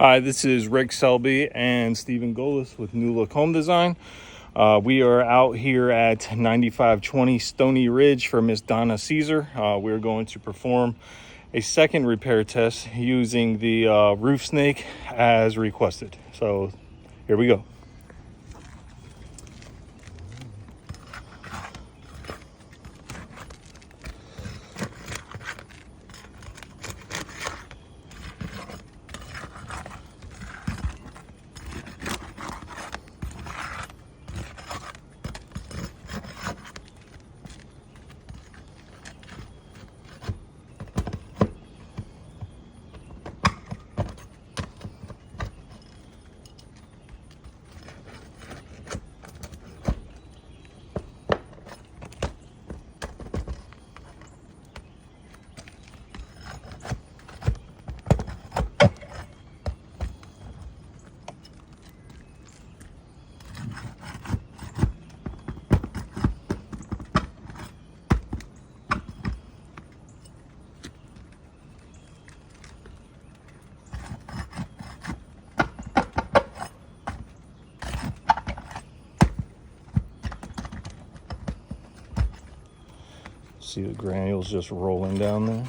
Hi, this is Rick Selby and Stephen Golis with New Look Home Design. We are out here at 9520 Stony Ridge for Miss Donna Caesar. We're going to perform a second repair test using the roof snake as requested. So here we go. See the granules just rolling down there.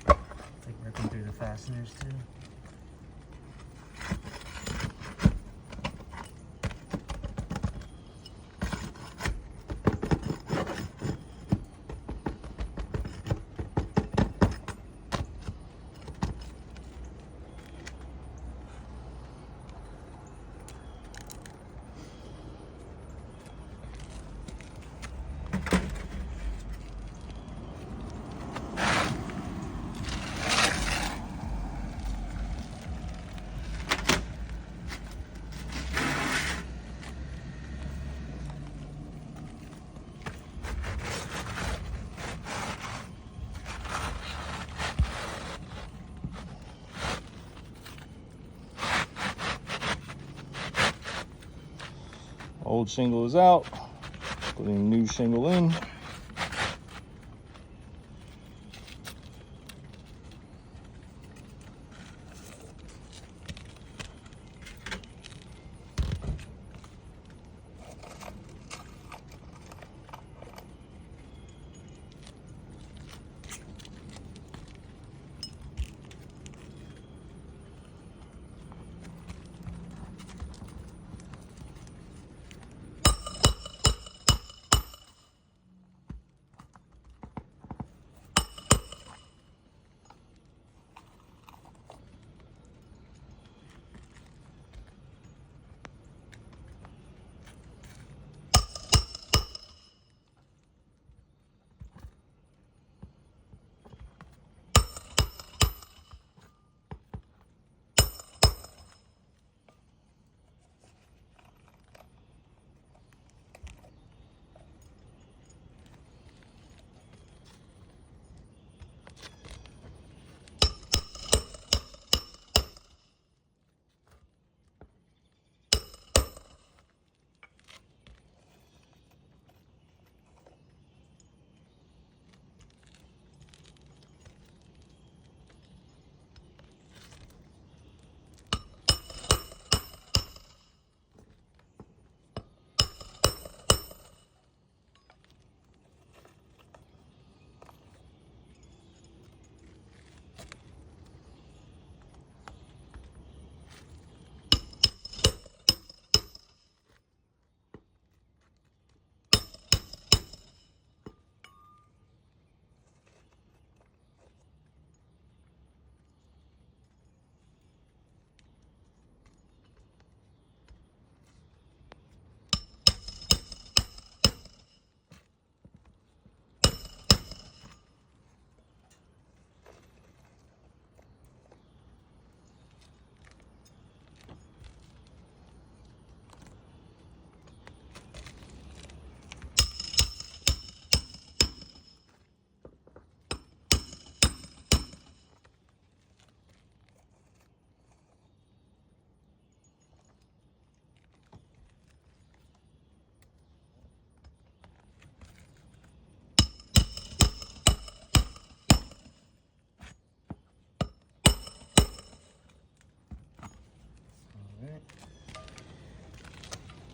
Like ripping through the fasteners too. Old shingle is out, putting new shingle in.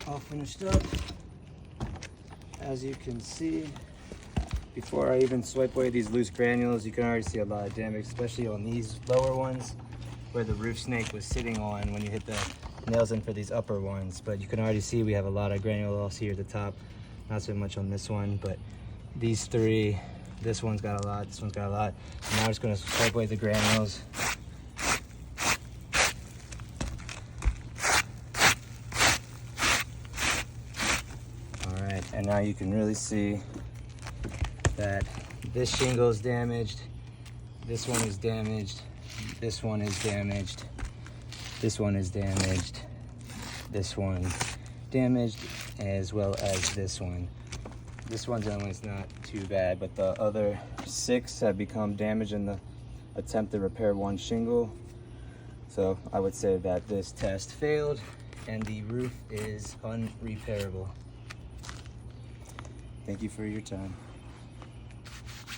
all finished up. As you can see, before I even swipe away these loose granules, you can already see a lot of damage, especially on these lower ones where the roof snake was sitting on when you hit the nails in for these upper ones. But you can already see we have a lot of granule loss here at the top. Not so much on this one, but these three, this one's got a lot, this one's got a lot. And now I'm just gonna swipe away the granules. All right, and now you can really see that this shingle is damaged, this one is damaged, this one is damaged, this one is damaged, this one damaged, as well as this one. This one's not too bad, but the other 6 have become damaged in the attempt to repair one shingle. So I would say that this test failed and the roof is unrepairable. Thank you for your time.